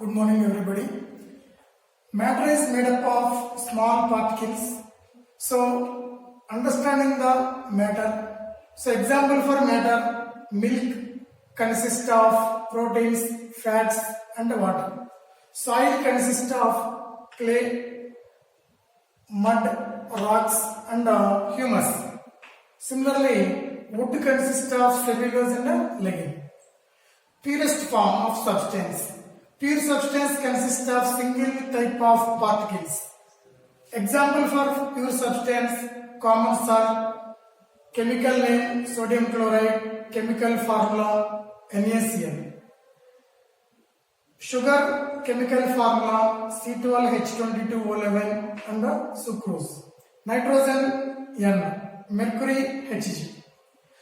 Good morning everybody. Matter is made up of small particles. So understanding the matter. So example for matter, milk consists of proteins, fats and water. Soil consists of clay, mud, rocks and humus. Similarly, wood consists of cellulose and lignin. Purest form of substance. Pure substance consists of single type of particles. Example for pure substance, common salt, chemical name sodium chloride, chemical formula NaCl. Sugar, chemical formula C12H22O11 and sucrose. Nitrogen N, mercury Hg.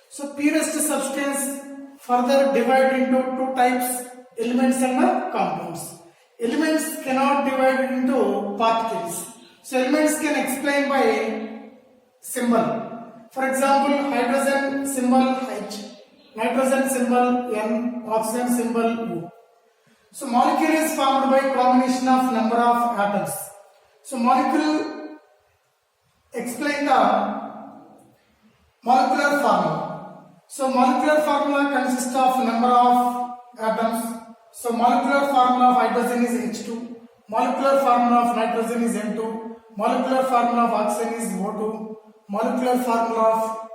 So purest substance further divided into two types, elements and compounds. Elements cannot divide into particles. So elements can explain by symbol. For example, hydrogen symbol H, nitrogen symbol N, oxygen symbol O. So molecule is formed by combination of number of atoms. So molecule explain the molecular formula. So molecular formula consists of number of atoms. So molecular formula of hydrogen is H2, molecular formula of nitrogen is N2, molecular formula of oxygen is O2, molecular formula of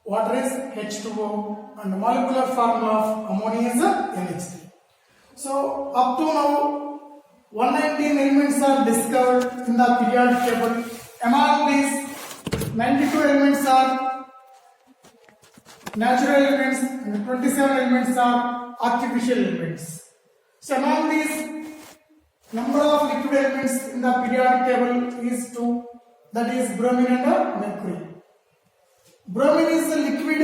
water is H2O and molecular formula of ammonia is NH3. So up to now 119 elements are discovered in the periodic table. Among these 92 elements are natural elements and 27 elements are artificial elements. So among these, number of liquid elements in the periodic table is 2, that is bromine and mercury. Bromine is a liquid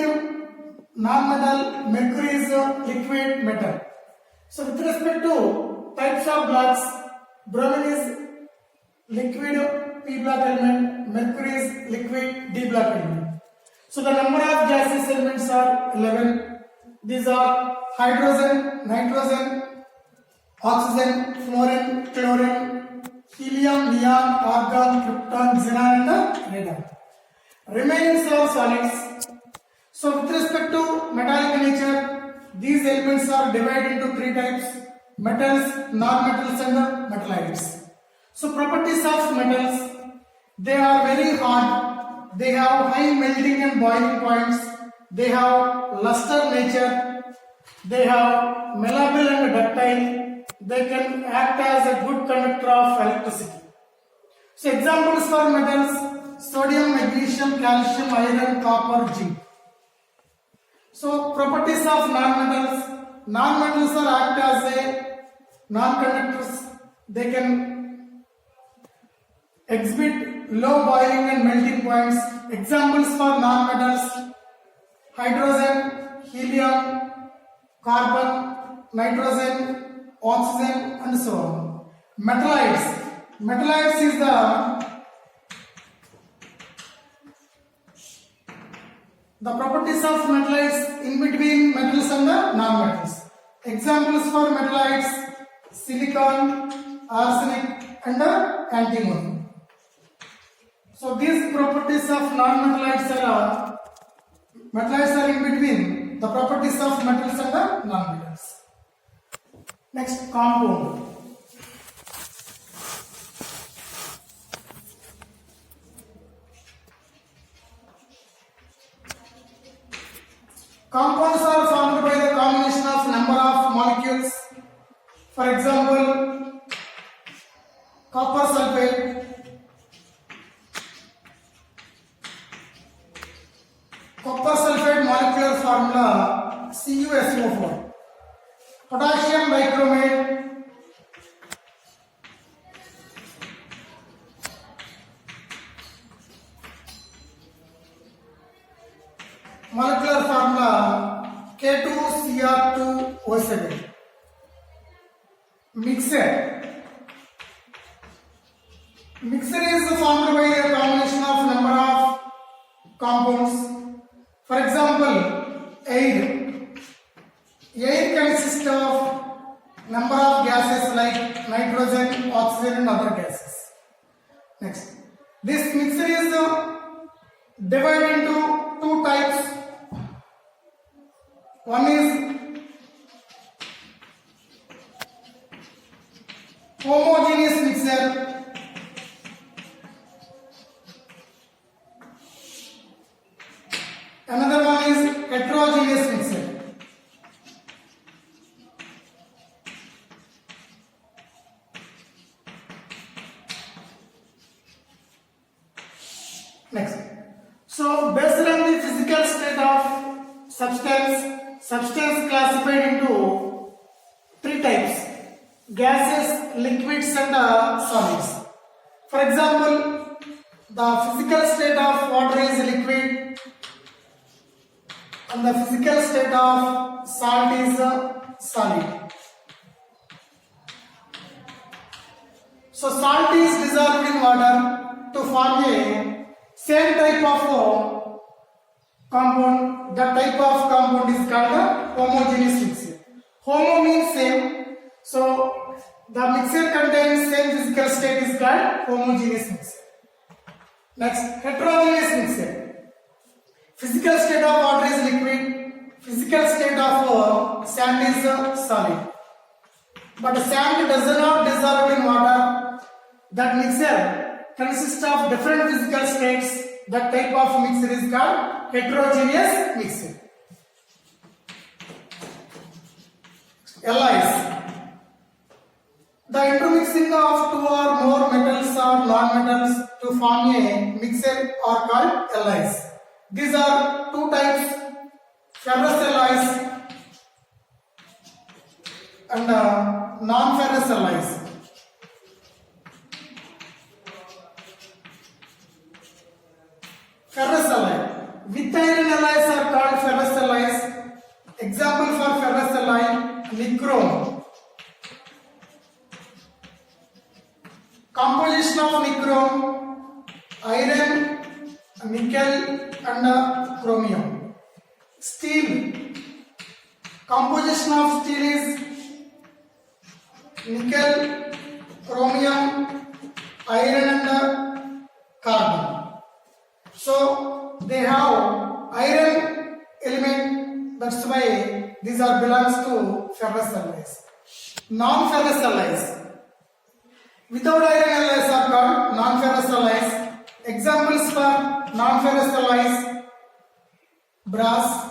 non-metal, mercury is a liquid metal. So with respect to types of blocks, bromine is liquid P block element, mercury is liquid D block element. So the number of gaseous elements are 11. These are hydrogen, nitrogen, oxygen, fluorine, chlorine, helium, neon, argon, krypton, xenon and radon. Remaining are solids. So with respect to metallic nature, these elements are divided into three types: metals, non-metals and metallites. So properties of metals, they are very hard, they have high melting and boiling points, they have luster nature, they have malleable and ductile, they can act as a good conductor of electricity. So examples for metals: sodium, magnesium, calcium, iron, copper, zinc. So properties of non-metals. Non-metals are act as a non-conductors. They can exhibit low boiling and melting points. Examples for non-metals: hydrogen, helium, carbon, nitrogen, oxygen and so on. Metallites. Metallites is the properties of metallites in between metals and the non-metals. Examples for metallites: silicon, arsenic and antimony. So these properties of non-metallites are in between the properties of metals and the non-metals. Next, compound. Compounds are formed by the combination of number of molecules. For example, copper sulfate, molecular formula CuSO4. Potassium bichromate, molecular formula K2Cr2O7. Mixer is formed by a combination of number of compounds. For example, air consists of number of gases like nitrogen, oxygen and other gases. Next, this mixture is divided into two types. One is homogeneous mixture. Another one is heterogeneous mixture. Next, so based on the physical state of substance classified into three types: gases, liquids and solids. For example, the physical state of water is liquid and the physical state of salt is solid. So salt is dissolved in water to form a same type of compound. That type of compound is called a homogeneous mixture. Homo means same. So the mixture contains same physical state is called homogeneous mixture. Next, heterogeneous mixture. Physical state of water is liquid. Physical state of sand is solid. But sand does not dissolve in water. That mixture consists of different physical states. That type of mixture is called heterogeneous mixture. Alloys. The intermixing of two or more metals or non-metals to form a mixture are called alloys. These are two types: ferrous alloys and non-ferrous alloys. Ferrous alloy. With iron alloys are called ferrous alloys. Example for ferrous alloy: nichrome. Composition of nichrome: iron, nickel and chromium. Steel. Composition of steel is nickel, chromium, iron and carbon. So they have iron element, that's why these are belongs to ferrous alloys. Non-ferrous alloys. Without iron alloys are called non-ferrous alloys. Examples for non-ferrous alloys: brass.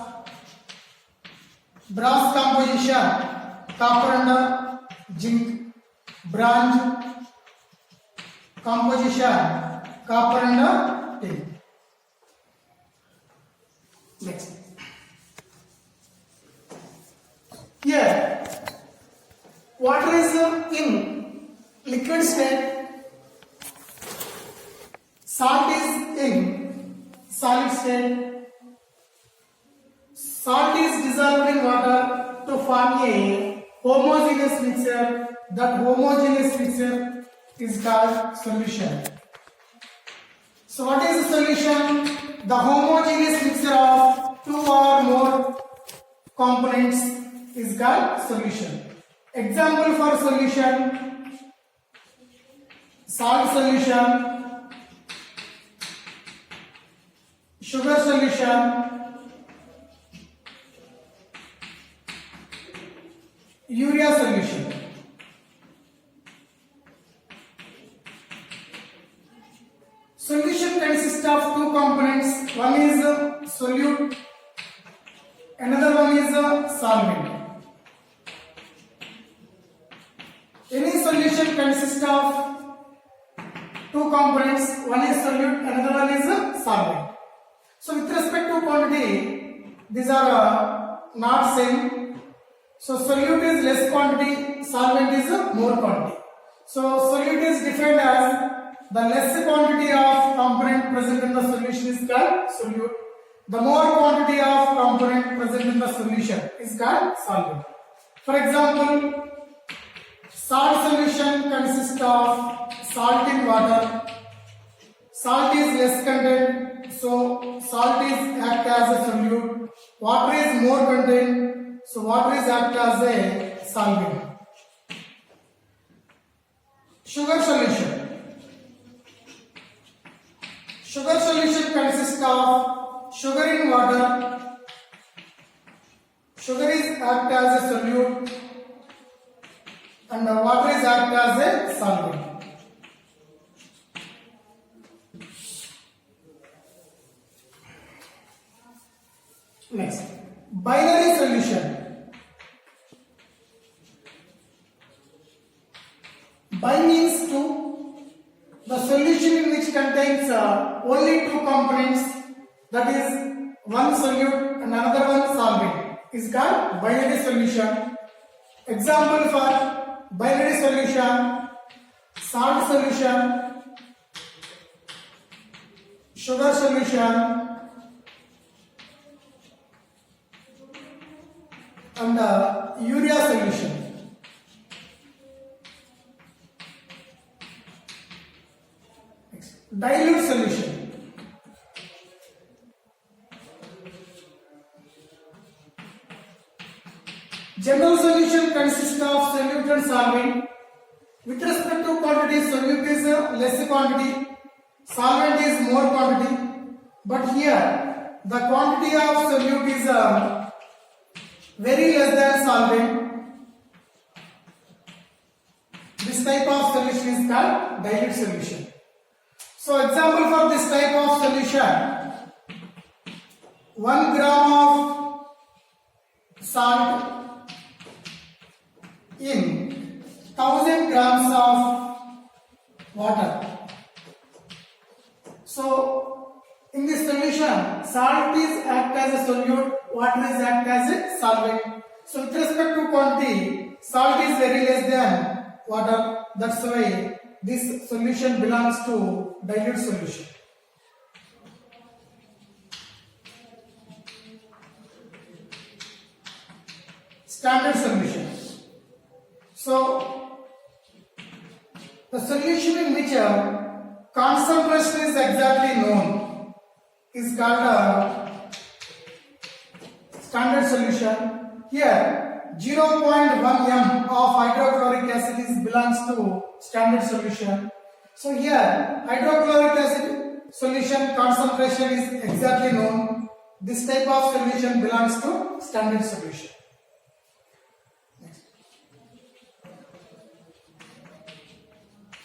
Brass composition: copper and zinc. Bronze composition: copper and tin. Next. Here, water is in liquid state. Salt is in solid state. Salt is dissolved in water to form a homogeneous mixture. That homogeneous mixture is called solution. So what is the solution? The homogeneous mixture of two or more components is called solution. Example for solution: salt solution, sugar solution, urea solution. Solution consists of two components. One is solute, another one is solvent. Any solution consists of two components. One is solute, another one is solvent. So with respect to quantity, these are not same. So solute is less quantity, solvent is more quantity. So solute is defined as the less quantity of component present in the solution is called solute. The more quantity of component present in the solution is called solvent. For example, salt solution consists of salt in water. Salt is less content, so salt is act as a solute. Water is more content, so water is act as a solvent. Sugar solution. Sugar solution consists of sugar in water. Sugar is act as a solute and the water is act as a solvent. Next, binary solution. Bi means two. The solution in which contains only two components, that is one solute and another one solvent, is called binary solution. Example for binary solution: salt solution, sugar solution, and urea solution. Next, dilute solution. General solution consists of solute and solvent. With respect to quantity, solute is less quantity, solvent is more quantity. But here, the quantity of solute is very less than solvent. This type of solution is called dilute solution. So, example for this type of solution: 1 gram of salt in 1000 grams of water. So, in this solution, salt is act as a solute, water is act as a solvent. So, with respect to quantity, salt is very less than water. That's why this solution belongs to dilute solution. Standard solution. So, the solution in which concentration is exactly known is called a standard solution. Here, 0.1 m of hydrochloric acid belongs to standard solution. So, here, hydrochloric acid solution concentration is exactly known. This type of solution belongs to standard solution.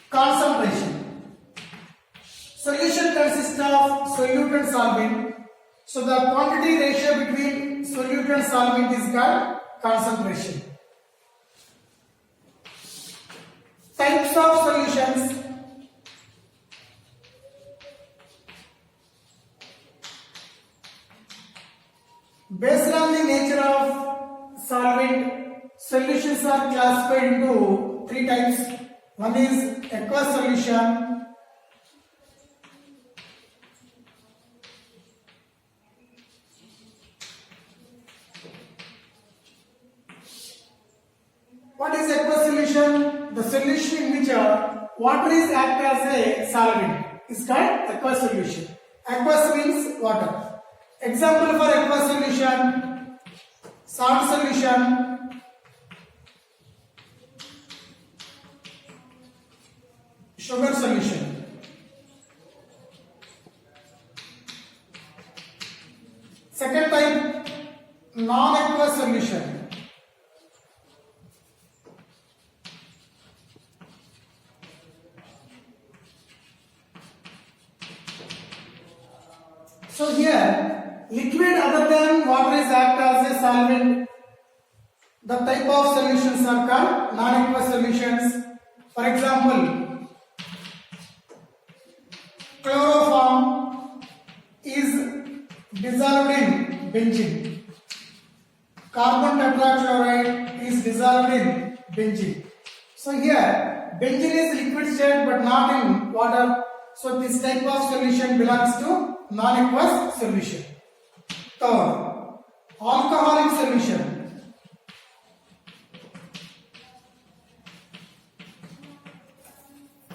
Concentration. Solution consists of solute and solvent. So the quantity ratio between solute and solvent is called concentration. Types of solutions. Based on the nature of solvent, solutions are classified into three types. One is aqueous solution, what is aqueous solution? The solution in which water is act as a solvent is called aqueous solution. Aqueous means water. Example for aqueous solution: salt solution, sugar solution. Second type, non-aqueous solution. So here, liquid other than water is act as a solvent. The type of solutions are called non-aqueous solutions. For example, chloroform is dissolved in benzene. Carbon tetrachloride is dissolved in benzene. So here, benzene is liquid state but not in water. So this type of solution belongs to non-aqueous solution. Third, alcoholic solution.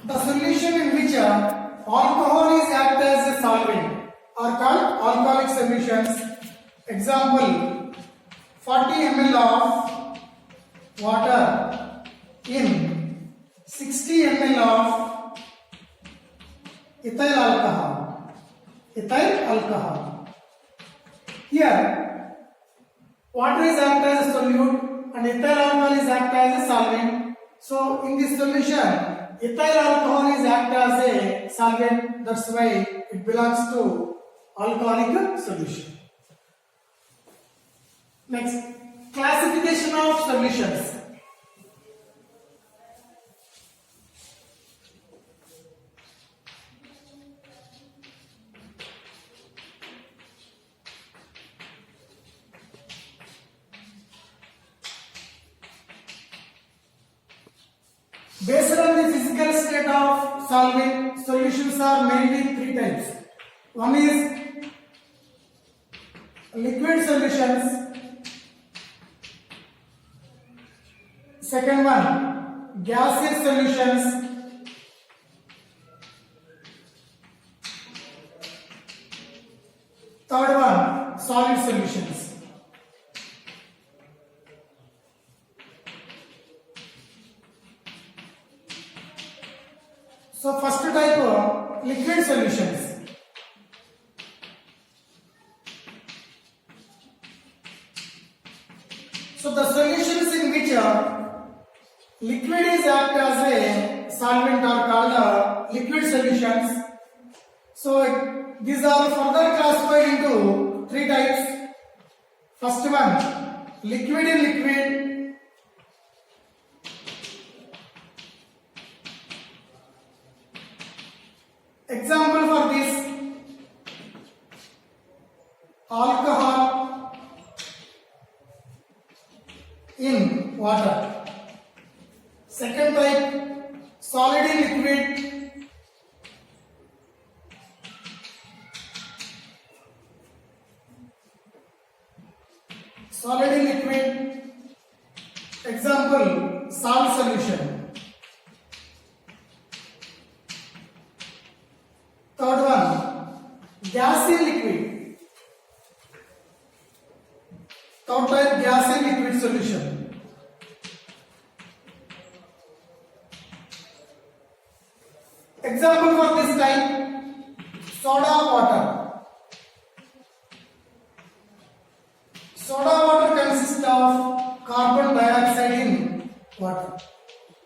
The solution in which alcohol is act as a solvent are called alcoholic solutions. Example, 40 ml of water in 60 ml of ethyl alcohol. Ethyl alcohol. Here, water is act as a solute and ethyl alcohol is act as a solvent. So, in this solution, ethyl alcohol is act as a solvent. That's why it belongs to alcoholic solution. Next, classification of solutions. Based on the physical state of solvent, solutions are mainly three types. One is liquid solutions. Second one, gaseous solutions. Third one, solid solutions. So first type of liquid solutions. So the solutions in which liquid is act as a solvent are called liquid solutions. So these are further classified into three types. First one, liquid in liquid. Example for this, alcohol in water. Second type, solid in liquid. Solid in liquid. Example, salt solution. Third one, gas in liquid. Third type, gas in liquid solution. Example for this type, soda water. Soda water consists of carbon dioxide in water.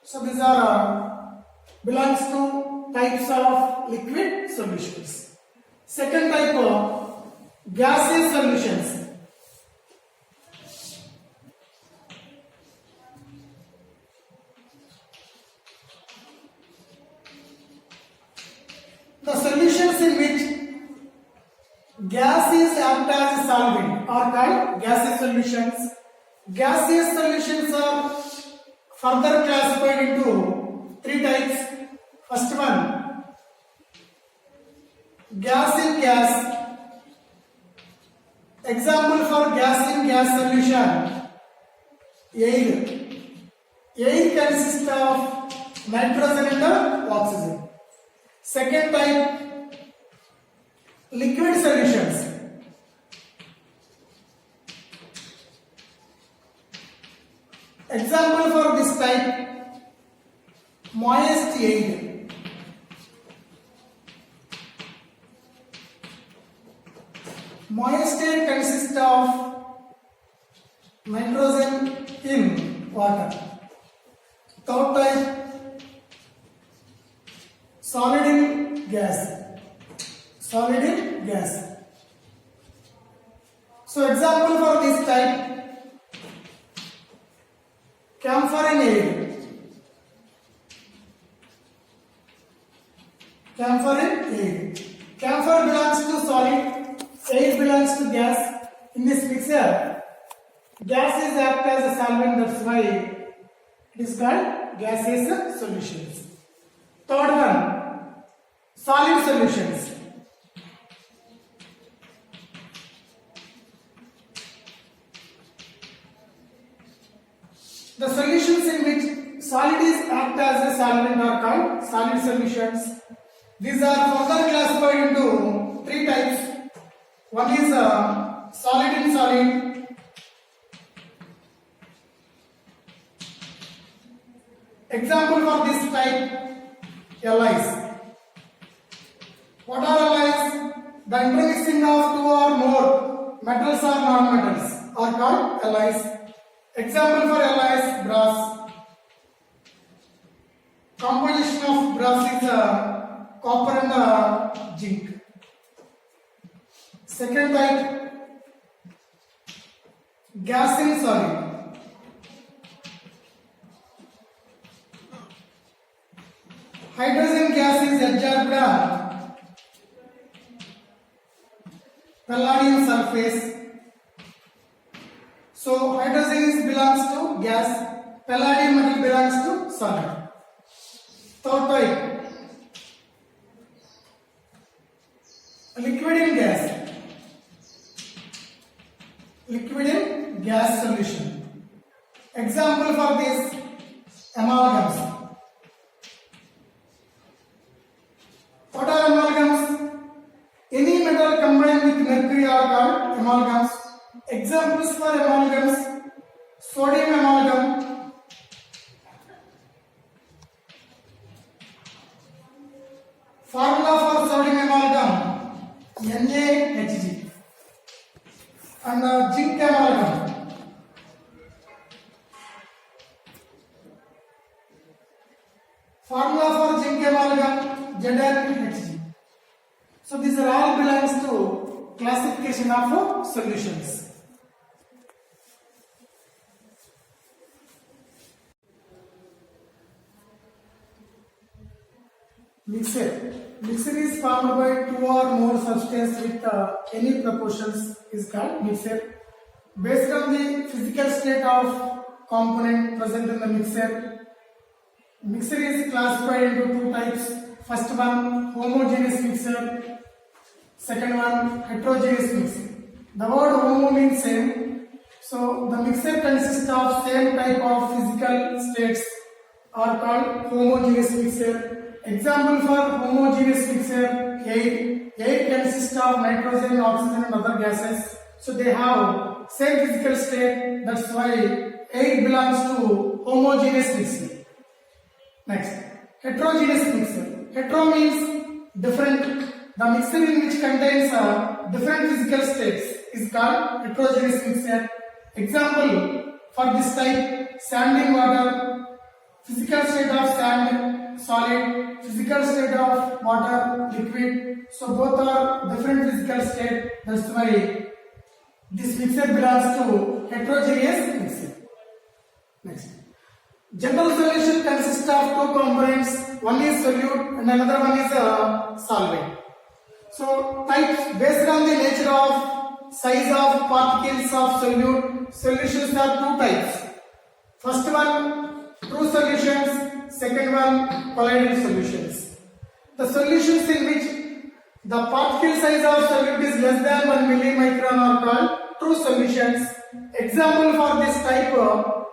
So these are belongs to types of liquid solutions. Second type of gaseous solutions. The solutions in which gases act as a solvent are called gaseous solutions. Gaseous solutions are further classified into three types. First one, gas in gas. Example for gas in gas solution, air. Air consists of nitrogen and oxygen. Second type, liquid solutions. Example for this type, moist air. Moist air consists of nitrogen in water. Third type, solid in gas. Solid in gas. So example for this type, camphor in air. Camphor in air. Camphor belongs to solid, air belongs to gas. In this mixture, gases act as a solvent, that's why it is called gaseous solutions. Third one, solid solutions. The solutions in which solid is act as a solvent are called solid solutions. These are further classified into three types. One is solid in solid. Example for this type, alloys. What are alloys? The intermixing of two or more metals or non-metals are called alloys. Example for alloys, brass. Composition of brass is copper and zinc. Second type, gas in solid. Hydrogen gas is adsorbed palladium sulfate. So hydrogen belongs to gas, palladium metal belongs to solid. Third type, liquid in gas. Liquid in gas solution. Example for this, amalgams. What are amalgams? Any metal combined with mercury are called amalgams. Examples for amalgams, sodium amalgam, formula for sodium amalgam NaHg, and zinc amalgam. Formula for zinc amalgam ZnHg. So these are all belongs to classification of solutions. Mixture. Mixture is formed by two or more substances with any proportions is called mixture. Based on the physical state of component present in the mixture, mixture is classified into two types. First one, homogeneous mixture. Second one, heterogeneous mixture. The word homo means same. So the mixture consists of same type of physical states are called homogeneous mixture. Example for homogeneous mixture, air. Air consists of nitrogen, oxygen and other gases. So they have same physical state. That's why air belongs to homogeneous mixture. Next, heterogeneous mixture. Hetero means different. The mixture in which contains different physical states is called heterogeneous mixture. Example for this type, sand in water, physical state of sand solid, physical state of water liquid. So both are different physical state. That's why this mixture belongs to heterogeneous mixture. Next, general solution consists of two components. One is solute and another one is solvent. So types based on the nature of size of particles of solute, solutions are two types. First one, true solutions. Second one, colloidal solutions. The solutions in which the particle size of solute is less than 1 millimicron are called true solutions. Example for this type,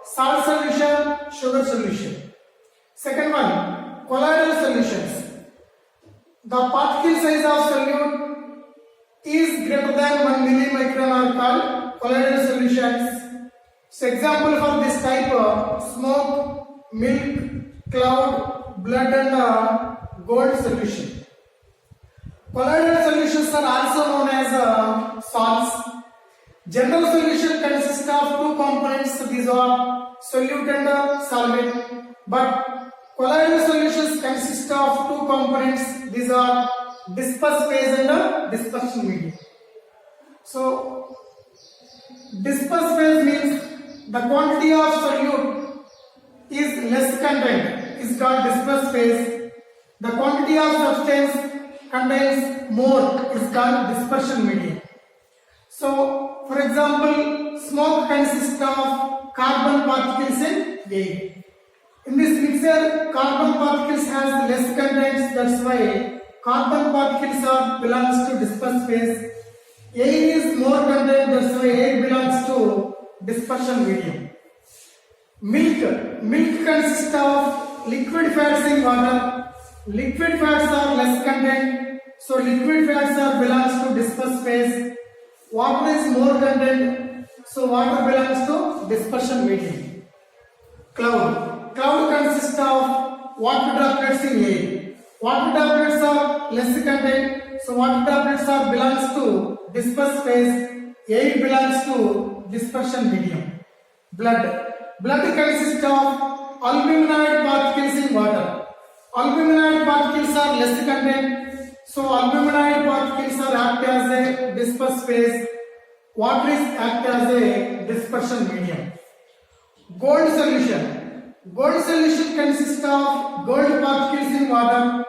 salt solution, sugar solution. Second one, colloidal solutions. The particle size of solute is greater than 1 millimicron are called colloidal solutions. So example for this type, smoke, milk, cloud, blood and gold solution. Colloidal solutions are also known as salts. General solution consists of two components. These are solute and solvent. But colloidal solutions consist of two components. These are disperse phase and dispersion medium. So disperse phase means the quantity of solute is less content is called disperse phase. The quantity of substance contains more is called dispersion medium. So for example, smoke consists of carbon particles in air. In this mixture, carbon particles has less contents. That's why carbon particles are belongs to disperse phase. Air is more content. That's why air belongs to dispersion medium. Milk consists of liquid fats in water. Liquid fats are less content. So liquid fats are belongs to disperse phase. Water is more content. So water belongs to dispersion medium. Cloud consists of water droplets in air. Water droplets are less content, so water droplets are belongs to dispersed phase. Air belongs to dispersion medium. Blood consists of albuminoid particles in water. Albuminoid particles are less content, so albuminoid particles are act as a dispersed phase. Water is act as a dispersion medium. Gold solution consists of gold particles in water.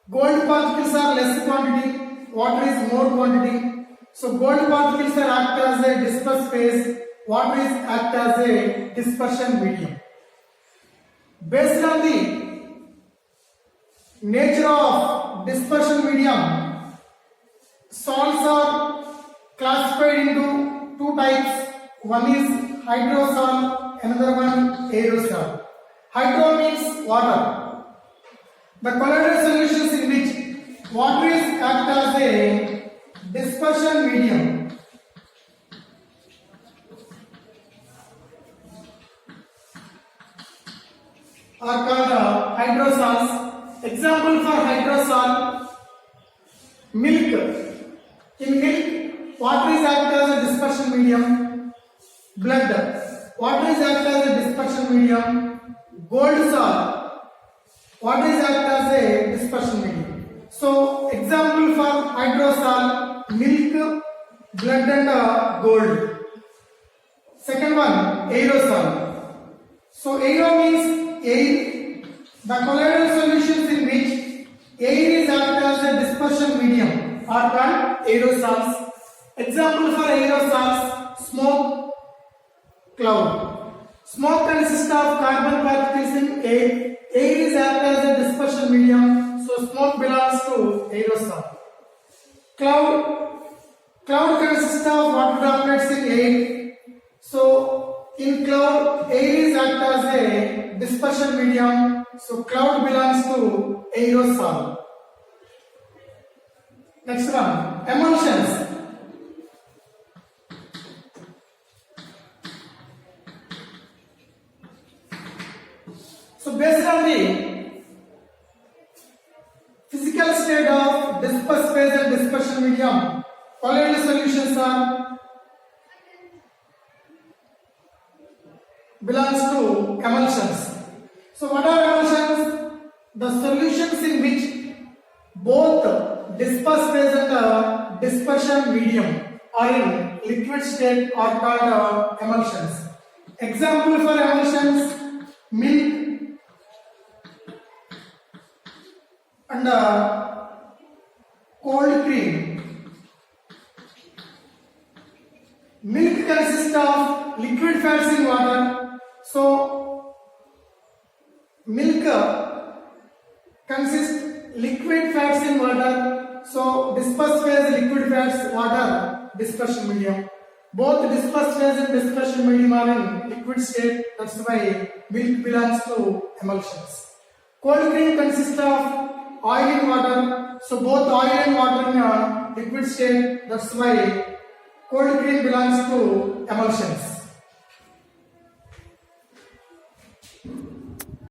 Gold particles are less quantity, water is more quantity. So gold particles are act as a dispersed phase, water is act as a dispersion medium. Based on the nature of dispersion medium, salts are classified into two types. One is hydrosol, another one aerosol. Hydro means water. The colloidal solutions in which water is act as a dispersion medium are called hydrosols. Example for hydrosol: milk. In milk, water is act as a dispersion medium. Blood, water is act as a dispersion medium. Gold salt, water is act as a dispersion medium. So example for hydrosol: milk, blood and gold. Second one, aerosol. So aero means air. The colloidal solutions in which air is act as a dispersion medium are called aerosols. Example for aerosols: smoke, cloud. Smoke consists of carbon particles in air. Air is act as a dispersion medium, so smoke belongs to aerosol. Cloud consists of water droplets in air. So in cloud, air is act as a dispersion medium, so cloud belongs to aerosol. Next one, emulsions. So based on the physical state of dispersed phase and dispersion medium, colloidal solutions are belongs to emulsions. So what are emulsions? The solutions in which both dispersed phase and dispersion medium are in liquid state are called emulsions. Example for emulsions: milk and cold cream. Milk consists of liquid fats in water. So milk consists liquid fats in water. So dispersed phase liquid fats, water, dispersion medium. Both dispersed phase and dispersion medium are in liquid state. That's why milk belongs to emulsions. Cold cream consists of oil in water. So both oil and water in liquid state. That's why cold cream belongs to emulsions.